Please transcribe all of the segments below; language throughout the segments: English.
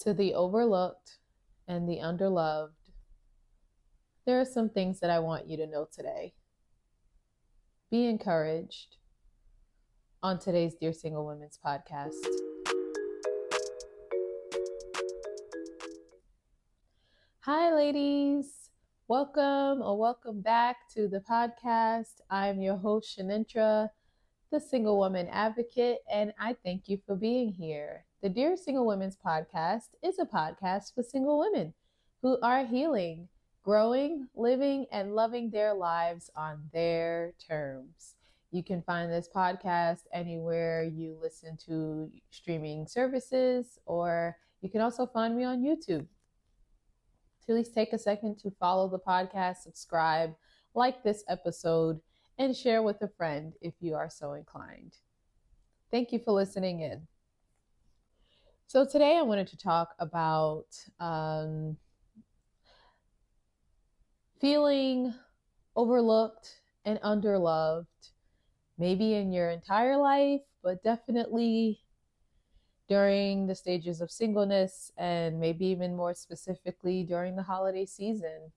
To the overlooked and the underloved, there are some things that I want you to know today. Be encouraged on today's Dear Single Women's podcast. Hi, ladies. Welcome back to the podcast. I'm your host, Shanintra, the Single Woman Advocate, and I thank you for being here. The Dear Single Women's podcast is a podcast for single women who are healing, growing, living, and loving their lives on their terms. You can find this podcast anywhere you listen to streaming services, or you can also find me on YouTube. Please take a second to follow the podcast, subscribe, like this episode, and share with a friend if you are so inclined. Thank you for listening in. So today I wanted to talk about feeling overlooked and underloved, maybe in your entire life, but definitely during the stages of singleness, and maybe even more specifically during the holiday season,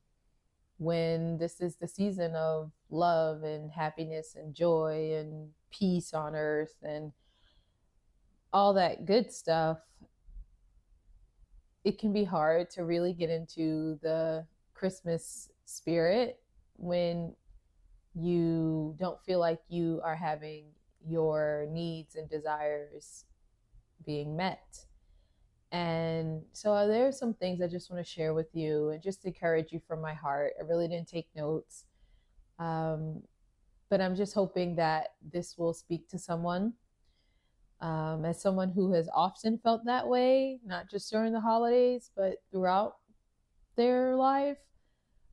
when this is the season of love and happiness and joy and peace on earth and all that good stuff. It can be hard to really get into the Christmas spirit when you don't feel like you are having your needs and desires being met. And so there are some things I just want to share with you and just encourage you from my heart. I really didn't take notes, but I'm just hoping that this will speak to someone. As someone who has often felt that way, not just during the holidays, but throughout their life,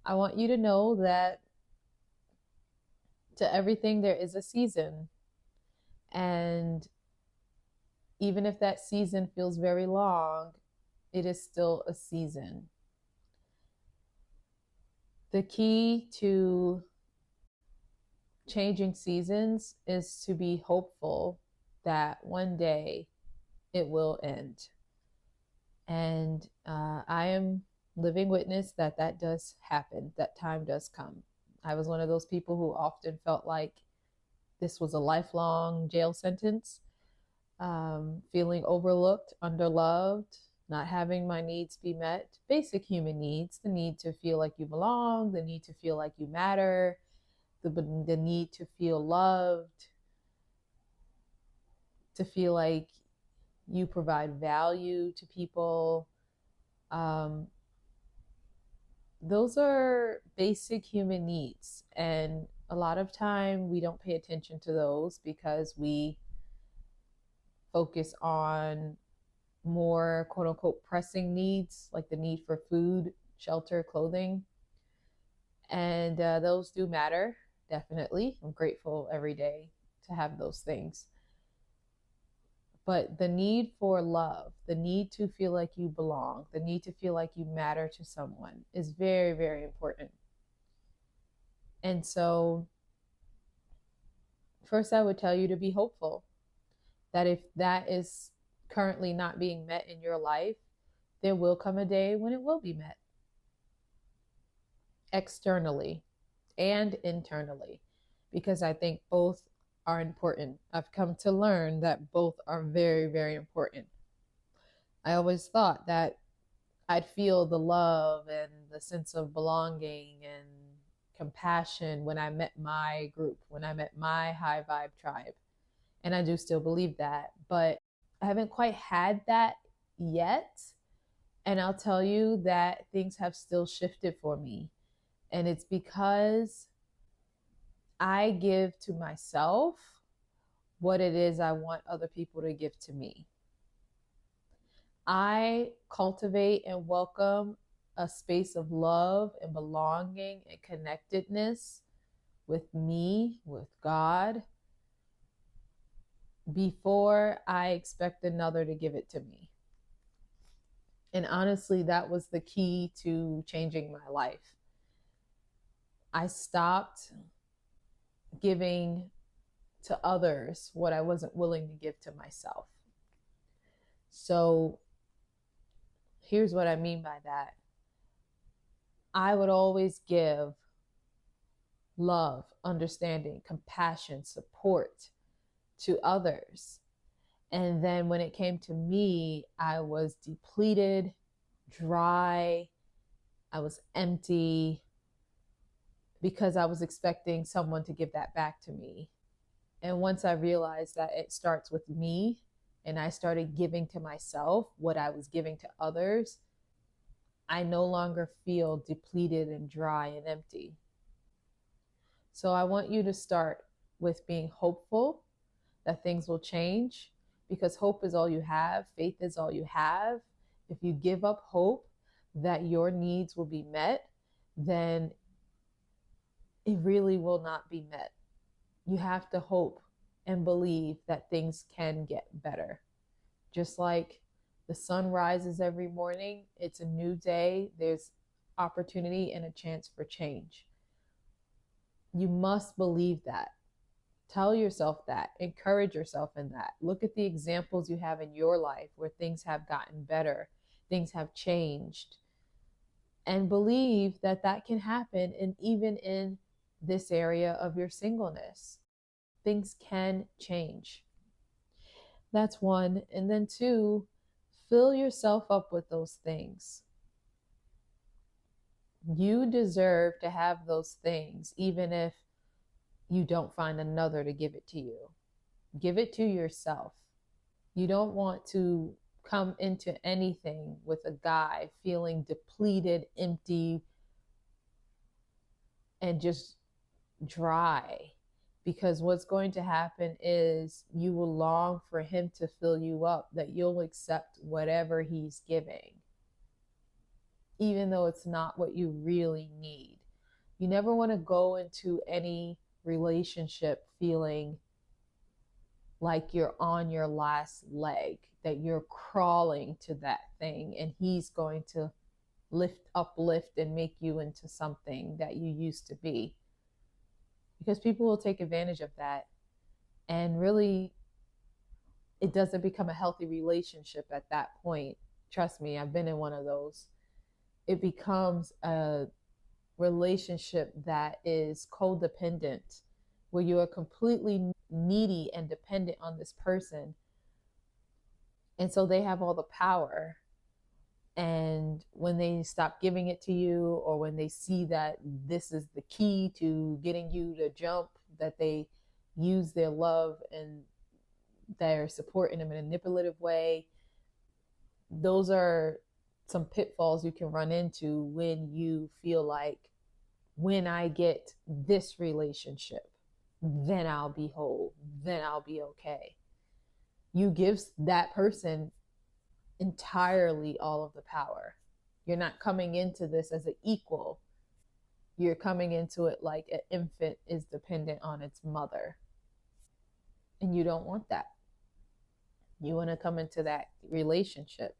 I want you to know that to everything there is a season. And even if that season feels very long, it is still a season. The key to changing seasons is to be hopeful that one day it will end. And I am living witness that that does happen, that time does come. I was one of those people who often felt like this was a lifelong jail sentence, feeling overlooked, underloved, not having my needs be met, basic human needs, the need to feel like you belong, the need to feel like you matter, the need to feel loved, to feel like you provide value to people. Those are basic human needs. And a lot of time we don't pay attention to those because we focus on more quote unquote pressing needs, like the need for food, shelter, clothing. And those do matter, definitely. I'm grateful every day to have those things. But the need for love, the need to feel like you belong, the need to feel like you matter to someone is very, very important. And so, first, I would tell you to be hopeful that if that is currently not being met in your life, there will come a day when it will be met externally and internally, because I think both are important. I've come to learn that both are very, very important. I always thought that I'd feel the love and the sense of belonging and compassion when I met my group, when I met my high vibe tribe. And I do still believe that, but I haven't quite had that yet. And I'll tell you that things have still shifted for me. And it's because I give to myself what it is I want other people to give to me. I cultivate and welcome a space of love and belonging and connectedness with me, with God, before I expect another to give it to me. And honestly, that was the key to changing my life. I stopped giving to others what I wasn't willing to give to myself. So Here's what I mean by that. I would always give love, understanding, compassion, support to others. And then when it came to me, I was depleted, dry, I was empty because I was expecting someone to give that back to me. And once I realized that it starts with me and I started giving to myself what I was giving to others, I no longer feel depleted and dry and empty. So I want you to start with being hopeful that things will change, because hope is all you have, faith is all you have. If you give up hope that your needs will be met, then it really will not be met. You have to hope and believe that things can get better. Just like the sun rises every morning, it's a new day, there's opportunity and a chance for change. You must believe that. Tell yourself that. Encourage yourself in that. Look at the examples you have in your life where things have gotten better, things have changed, and believe that that can happen. And even in this area of your singleness, things can change. That's one. And then two, fill yourself up with those things. You deserve to have those things, even if you don't find another to give it to you. Give it to yourself. You don't want to come into anything with a guy feeling depleted, empty, and just dry. Because what's going to happen is you will long for him to fill you up, that you'll accept whatever he's giving, even though it's not what you really need. You never want to go into any relationship feeling like you're on your last leg, that you're crawling to that thing and he's going to uplift and make you into something that you used to be. Because people will take advantage of that, and really it doesn't become a healthy relationship at that point. Trust me, I've been in one of those. It becomes a relationship that is codependent, where you are completely needy and dependent on this person. And so they have all the power. And when they stop giving it to you, or when they see that this is the key to getting you to jump, that they use their love and their support in a manipulative way, those are some pitfalls you can run into when you feel like, when I get this relationship, then I'll be whole, then I'll be okay. You give that person entirely all of the power. You're not coming into this as an equal. You're coming into it like an infant is dependent on its mother. And you don't want that. You want to come into that relationship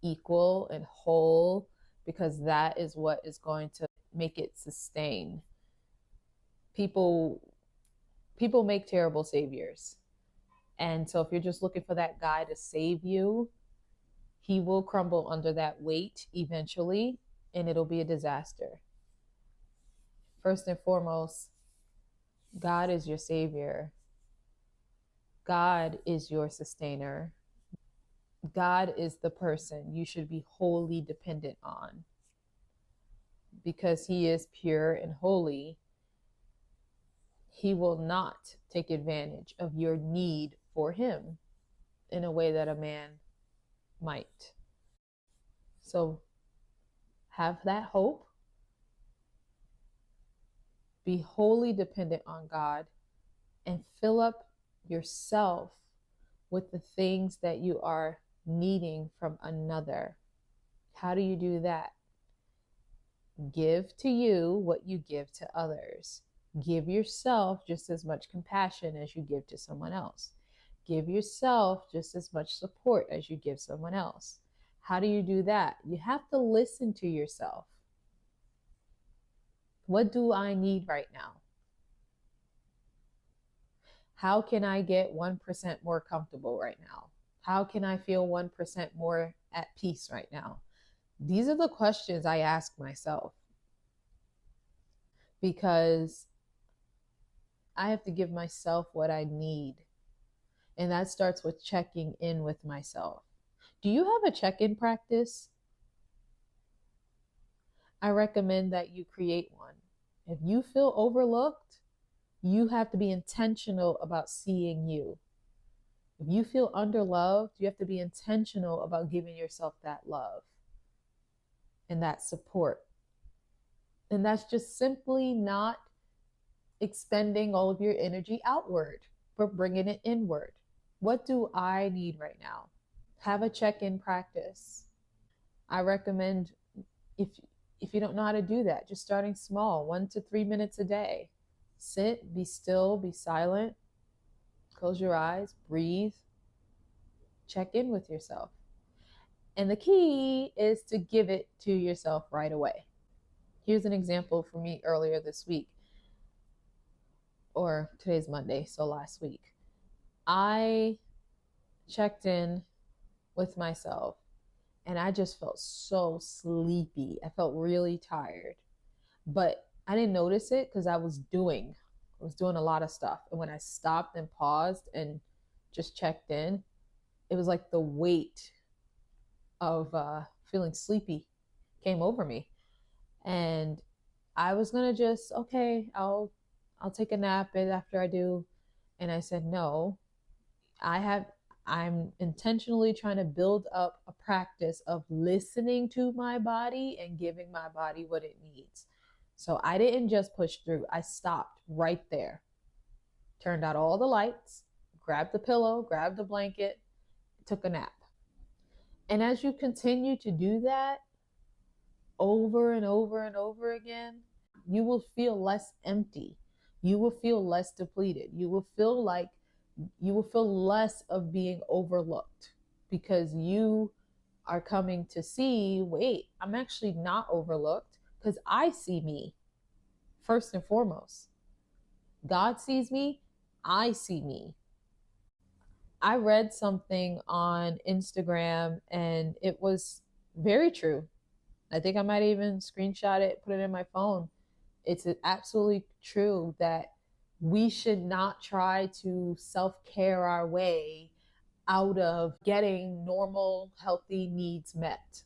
equal and whole, because that is what is going to make it sustain. People make terrible saviors. And so if you're just looking for that guy to save you, he will crumble under that weight eventually, and it'll be a disaster. First and foremost, God is your savior. God is your sustainer. God is the person you should be wholly dependent on, because he is pure and holy. He will not take advantage of your need for him in a way that a man might. So have that hope. Be wholly dependent on God, and fill up yourself with the things that you are needing from another. How do you do that? Give to you what you give to others. Give yourself just as much compassion as you give to someone else. Give yourself just as much support as you give someone else. How do you do that? You have to listen to yourself. What do I need right now? How can I get 1% more comfortable right now? How can I feel 1% more at peace right now? These are the questions I ask myself because I have to give myself what I need. And that starts with checking in with myself. Do you have a check in practice? I recommend that you create one. If you feel overlooked, you have to be intentional about seeing you. If you feel underloved, you have to be intentional about giving yourself that love and that support. And that's just simply not expending all of your energy outward, but bringing it inward. What do I need right now? Have a check-in practice. I recommend if if you don't know how to do that, just starting small, 1 to 3 minutes a day. Sit, be still, be silent, close your eyes, breathe, check in with yourself. And the key is to give it to yourself right away. Here's an example for me earlier this week, or today's Monday, so last week. I checked in with myself and I just felt so sleepy. I felt really tired, but I didn't notice it because I was doing a lot of stuff. And when I stopped and paused and just checked in, it was like the weight of feeling sleepy came over me. And I was gonna just, okay, I'll take a nap after I do. And I said, no, I'm intentionally trying to build up a practice of listening to my body and giving my body what it needs. So I didn't just push through. I stopped right there, turned out all the lights, grabbed the pillow, grabbed the blanket, took a nap. And as you continue to do that over and over and over again, you will feel less empty. You will feel less depleted. You will feel less of being overlooked because you are coming to see, wait, I'm actually not overlooked because I see me first and foremost. God sees me, I see me. I read something on Instagram and it was very true. I think I might even screenshot it, put it in my phone. It's absolutely true that we should not try to self-care our way out of getting normal, healthy needs met.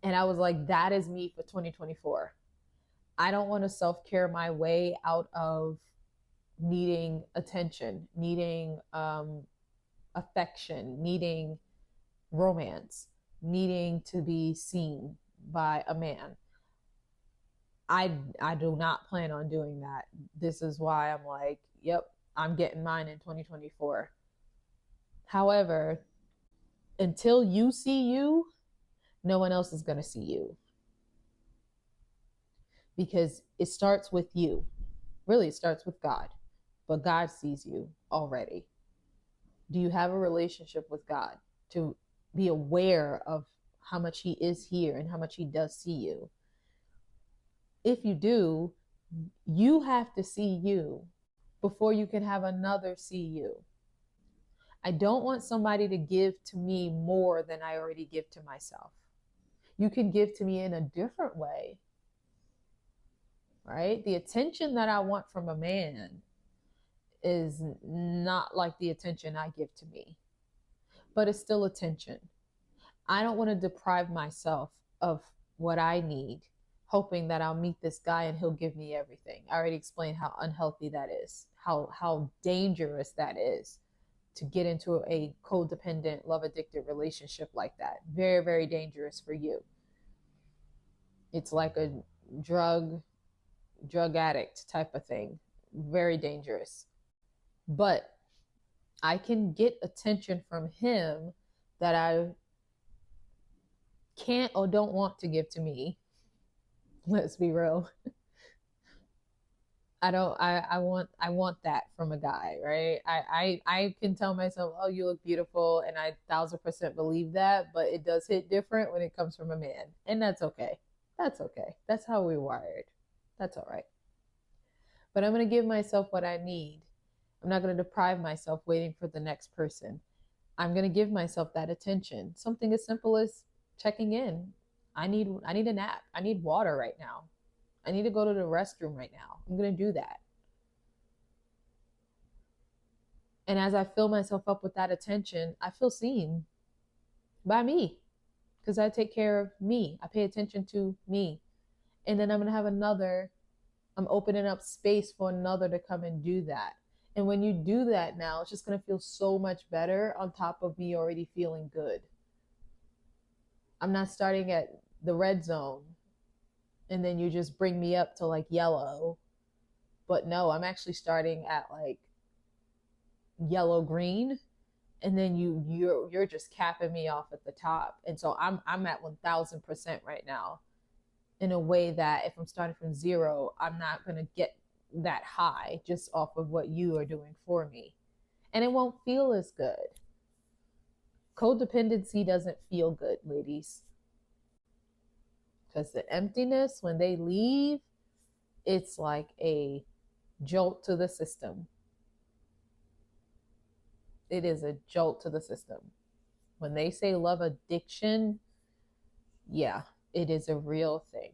And I was like, that is me for 2024. I don't want to self-care my way out of needing attention, needing affection, needing romance, needing to be seen by a man. I do not plan on doing that. This is why I'm like, yep, I'm getting mine in 2024. However, until you see you, no one else is going to see you. Because it starts with you. Really, it starts with God. But God sees you already. Do you have a relationship with God to be aware of how much He is here and how much He does see you? If you do, you have to see you before you can have another see you. I don't want somebody to give to me more than I already give to myself. You can give to me in a different way, right? The attention that I want from a man is not like the attention I give to me, but it's still attention. I don't want to deprive myself of what I need, hoping that I'll meet this guy and he'll give me everything. I already explained how unhealthy that is, how dangerous that is to get into a codependent, love addicted relationship like that. Very, very dangerous for you. It's like a drug addict type of thing. Very dangerous. But I can get attention from him that I can't or don't want to give to me. Let's be real. I want that from a guy, right? I can tell myself, oh, you look beautiful, and I 1000% believe that, but it does hit different when it comes from a man. And that's okay. That's okay. That's how we're wired. That's all right. But I'm gonna give myself what I need. I'm not gonna deprive myself waiting for the next person. I'm gonna give myself that attention. Something as simple as checking in. I need a nap. I need water right now. I need to go to the restroom right now. I'm going to do that. And as I fill myself up with that attention, I feel seen by me because I take care of me. I pay attention to me. And then I'm going to have I'm opening up space for another to come and do that. And when you do that now, it's just going to feel so much better on top of me already feeling good. I'm not starting at the red zone and then you just bring me up to like yellow. But no, I'm actually starting at like yellow green, and then you're just capping me off at the top. And so I'm at 1000% right now, in a way that if I'm starting from zero, I'm not going to get that high just off of what you are doing for me, and it won't feel as good. Codependency doesn't feel good, ladies, because the emptiness, when they leave, it's like a jolt to the system. It is a jolt to the system. When they say love addiction, yeah, it is a real thing.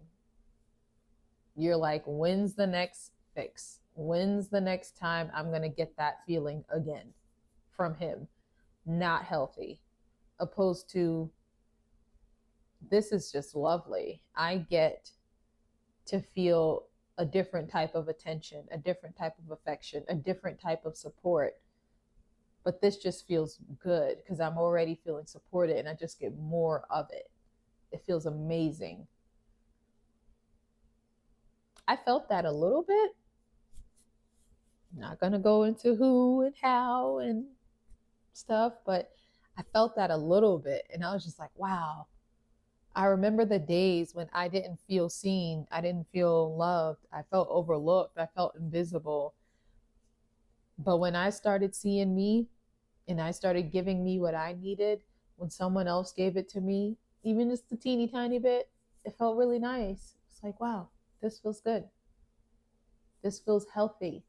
You're like, when's the next fix? When's the next time I'm going to get that feeling again from him? Not healthy. Opposed to, this is just lovely. I get to feel a different type of attention, a different type of affection, a different type of support. But this just feels good because I'm already feeling supported and I just get more of it. It feels amazing. I felt that a little bit. I'm not going to go into who and how and stuff, but I felt that a little bit. And I was just like, wow. I remember the days when I didn't feel seen. I didn't feel loved. I felt overlooked. I felt invisible. But when I started seeing me and I started giving me what I needed, when someone else gave it to me, even just a teeny tiny bit, it felt really nice. It's like, wow, this feels good. This feels healthy.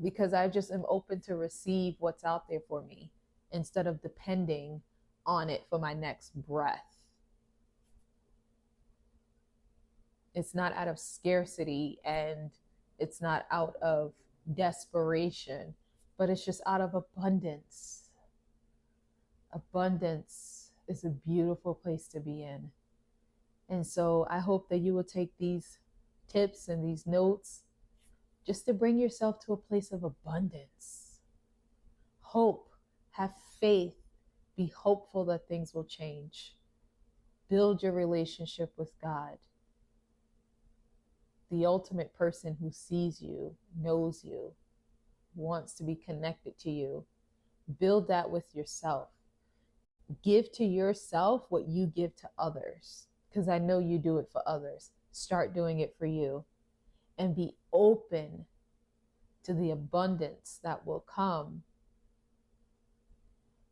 Because I just am open to receive what's out there for me instead of depending on it for my next breath. It's not out of scarcity and it's not out of desperation, but it's just out of abundance. Abundance is a beautiful place to be in. And so I hope that you will take these tips and these notes just to bring yourself to a place of abundance. Hope, have faith, be hopeful that things will change. Build your relationship with God, the ultimate person who sees you, knows you, wants to be connected to you. Build that with yourself. Give to yourself what you give to others, because I know you do it for others. Start doing it for you, and be open to the abundance that will come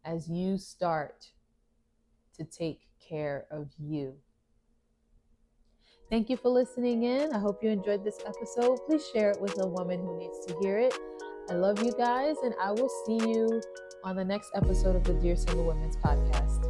as you start to take care of you. Thank you for listening in. I hope you enjoyed this episode. Please share it with a woman who needs to hear it. I love you guys, and I will see you on the next episode of the Dear Single Women's podcast.